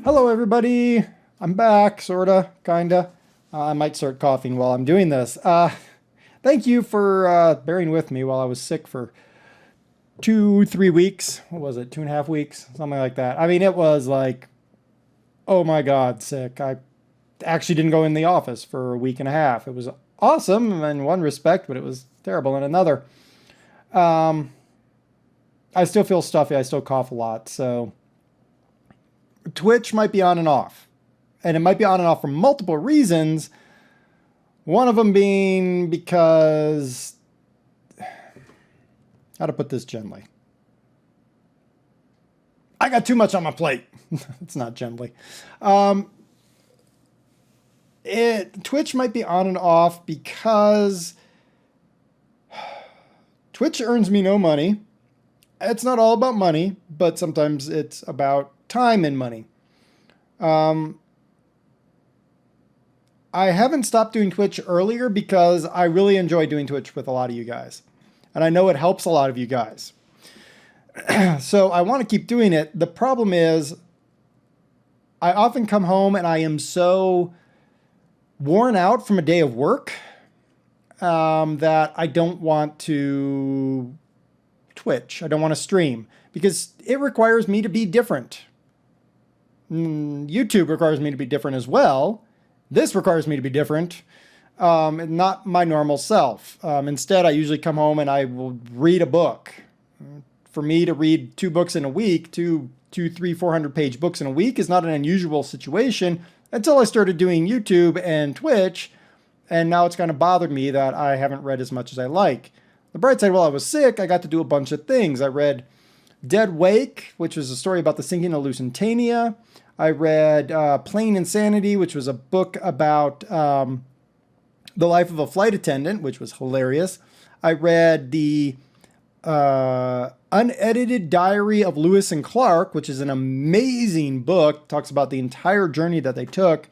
Hello, everybody. I'm back, sorta, kinda. I might start coughing while I'm doing this. Thank you for bearing with me while I was sick for 3 weeks. What was it? 2.5 weeks? Something like that. I mean, it was like, oh my God, sick. I actually didn't go in the office for a week and a half. It was awesome in one respect, but it was terrible in another. I still feel stuffy. I still cough a lot, so Twitch might be on and off. And it might be on and off for multiple reasons. One of them being because, how to put this gently? I got too much on my plate. It's not gently. Twitch might be on and off because Twitch earns me no money. It's not all about money, but sometimes it's about time and money. I haven't stopped doing Twitch earlier because I really enjoy doing Twitch with a lot of you guys. And I know it helps a lot of you guys. So I want to keep doing it. The problem is I often come home and I am so worn out from a day of work that I don't want to Twitch. I don't want to stream because it requires me to be different. YouTube requires me to be different as well. This requires me to be different, not my normal self. Instead, I usually come home and I will read a book. For me to read 2 books in a week, 400 page books in a week is not an unusual situation until I started doing YouTube and Twitch. And now it's kind of bothered me that I haven't read as much as I like. The bright side, while I was sick, I got to do a bunch of things. I read Dead Wake, which was a story about the sinking of Lusitania. I read Plain Insanity, which was a book about the life of a flight attendant, which was hilarious. I read the Unedited Diary of Lewis and Clark, which is an amazing book. Talks about the entire journey that they took.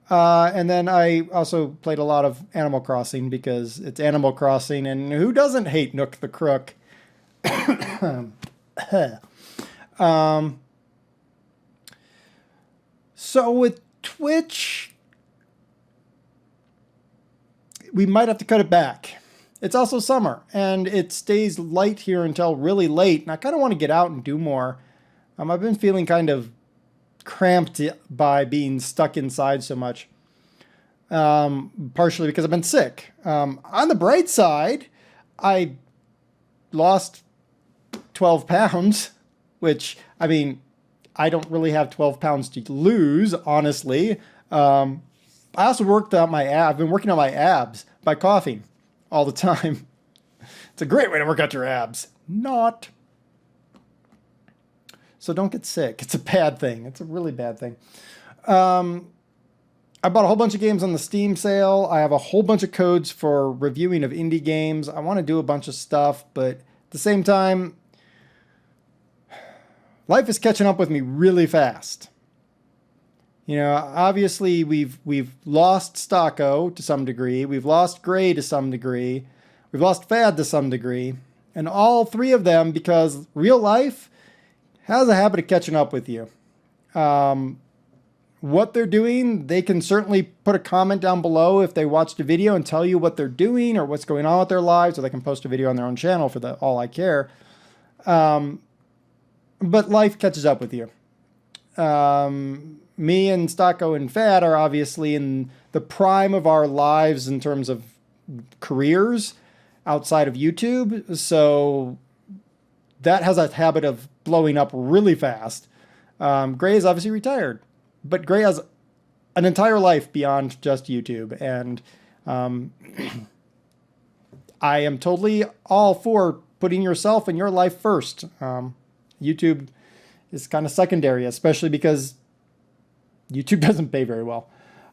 And then I also played a lot of Animal Crossing because it's Animal Crossing, and who doesn't hate Nook the Crook? So with Twitch, we might have to cut it back. It's also summer, and it stays light here until really late, and I kind of want to get out and do more. I've been feeling kind of cramped by being stuck inside so much, partially because I've been sick. On the bright side, I lost 12 pounds, which, I mean, I don't really have 12 pounds to lose, honestly. I also worked out my abs. I've been working on my abs by coughing all the time. It's a great way to work out your abs. Not. So don't get sick. It's a bad thing. It's a really bad thing. I bought a whole bunch of games on the Steam sale. I have a whole bunch of codes for reviewing of indie games. I want to do a bunch of stuff, but at the same time, life is catching up with me really fast. You know, obviously we've lost Stocko to some degree. We've lost Gray to some degree. We've lost Fad to some degree. And all 3 of them because real life has a habit of catching up with you. What they're doing, they can certainly put a comment down below if they watched a video and tell you what they're doing or what's going on with their lives, or they can post a video on their own channel for all I care. But life catches up with you. Me and Stocko and Fad are obviously in the prime of our lives in terms of careers outside of YouTube. So that has a habit of blowing up really fast. Gray is obviously retired, but Gray has an entire life beyond just YouTube. And I am totally all for putting yourself and your life first. YouTube is kind of secondary, especially because YouTube doesn't pay very well,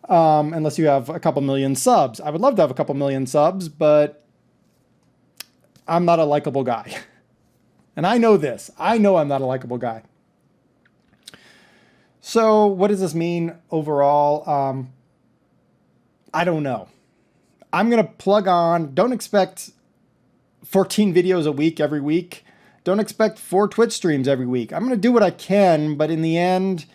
unless you have a couple million subs. I would love to have a couple million subs, but I'm not a likable guy. And I know this. I know I'm not a likable guy. So what does this mean overall? I don't know. I'm going to plug on. Don't expect 14 videos a week every week. Don't expect 4 Twitch streams every week. I'm going to do what I can, but in the end,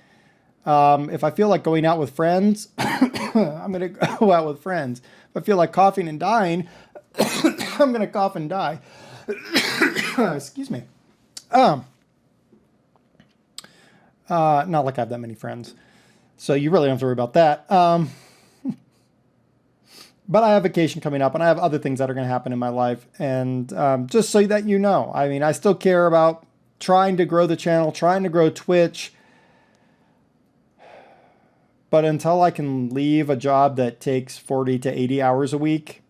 if I feel like going out with friends, I'm going to go out with friends. If I feel like coughing and dying, I'm going to cough and die. Excuse me. Not like I have that many friends. So you really don't have to worry about that. But I have vacation coming up, and I have other things that are going to happen in my life. And just so that you know, I mean, I still care about trying to grow the channel, trying to grow Twitch. But until I can leave a job that takes 40 to 80 hours a week,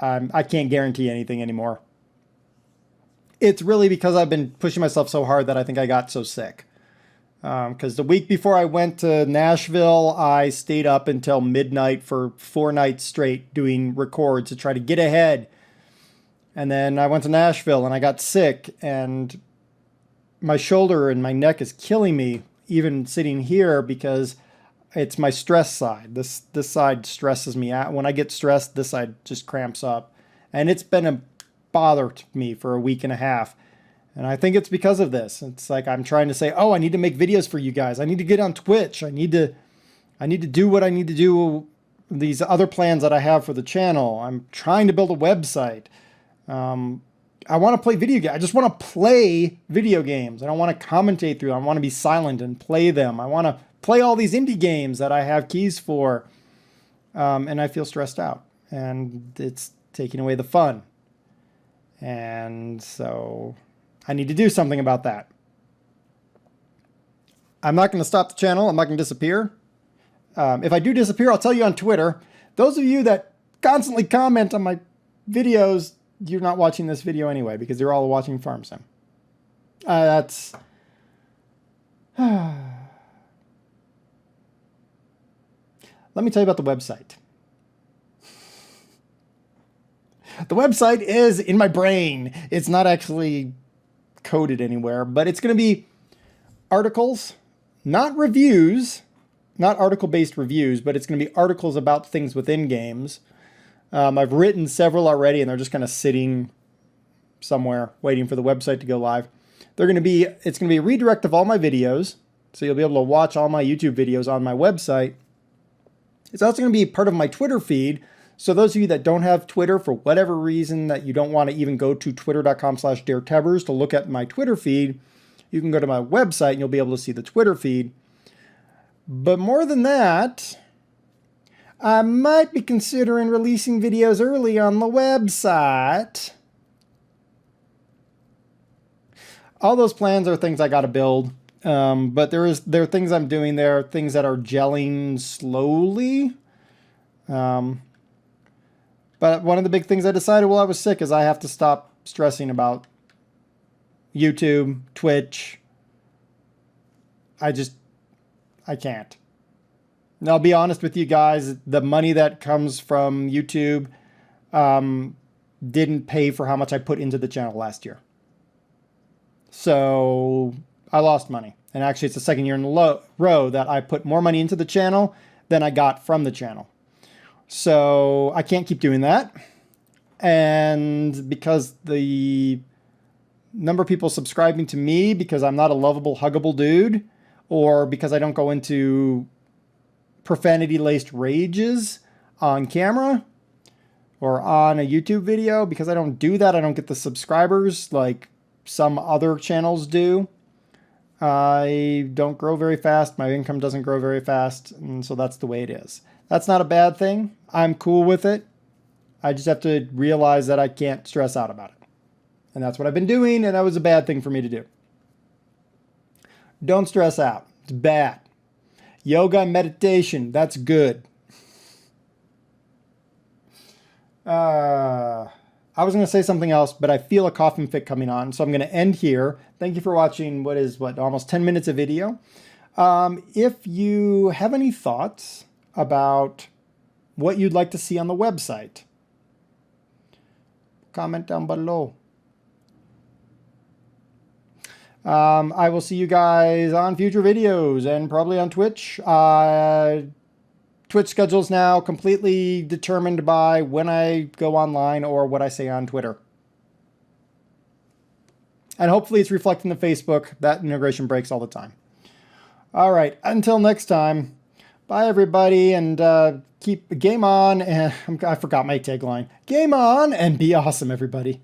I can't guarantee anything anymore. It's really because I've been pushing myself so hard that I think I got so sick. Because the week before I went to Nashville, I stayed up until midnight for 4 nights straight doing records to try to get ahead. And then I went to Nashville and I got sick, and my shoulder and my neck is killing me even sitting here because it's my stress side. This side stresses me out. When I get stressed, this side just cramps up. And it's been a bother to me for a week and a half. And I think it's because of this. It's like I'm trying to say, oh, I need to make videos for you guys. I need to get on Twitch. I need to do what I need to do, these other plans that I have for the channel. I'm trying to build a website. I want to play video games. I just want to play video games. I don't want to commentate through them. I want to be silent and play them. I want to play all these indie games that I have keys for. And I feel stressed out. And it's taking away the fun. And so I need to do something about that. I'm not going to stop the channel. I'm not going to disappear. If I do disappear, I'll tell you on Twitter. Those of you that constantly comment on my videos, you're not watching this video anyway because you're all watching Farm Sim. That's... Let me tell you about the website. The website is in my brain. It's not actually coded anywhere, but it's going to be articles, not reviews, not article-based reviews, but it's going to be articles about things within games. I've written several already, and they're just kind of sitting somewhere waiting for the website to go live. It's going to be a redirect of all my videos, so you'll be able to watch all my YouTube videos on my website. It's also going to be part of my Twitter feed. So those of you that don't have Twitter for whatever reason, that you don't want to even go to twitter.com/DerTebbers to look at my Twitter feed, you can go to my website and you'll be able to see the Twitter feed. But more than that, I might be considering releasing videos early on the website. All those plans are things I got to build. But there are things I'm doing there, things that are gelling slowly. But one of the big things I decided while I was sick is I have to stop stressing about YouTube, Twitch. I can't. And I'll be honest with you guys, the money that comes from YouTube didn't pay for how much I put into the channel last year. So I lost money. And actually it's the second year in a row that I put more money into the channel than I got from the channel. So I can't keep doing that. And because the number of people subscribing to me because I'm not a lovable, huggable dude, or because I don't go into profanity-laced rages on camera or on a YouTube video, because I don't do that, I don't get the subscribers like some other channels do. I don't grow very fast. My income doesn't grow very fast. And so that's the way it is. That's not a bad thing. I'm cool with it. I just have to realize that I can't stress out about it. And that's what I've been doing, and that was a bad thing for me to do. Don't stress out. It's bad. Yoga and meditation, that's good. I was going to say something else, but I feel a coughing fit coming on, so I'm going to end here. Thank you for watching almost 10 minutes of video. If you have any thoughts about what you'd like to see on the website, comment down below. I will see you guys on future videos and probably on Twitch. Twitch schedule is now completely determined by when I go online or what I say on Twitter. And hopefully it's reflecting the Facebook. That integration breaks all the time. All right, until next time, bye everybody, and keep game on. And I forgot my tagline. Game on and be awesome, everybody.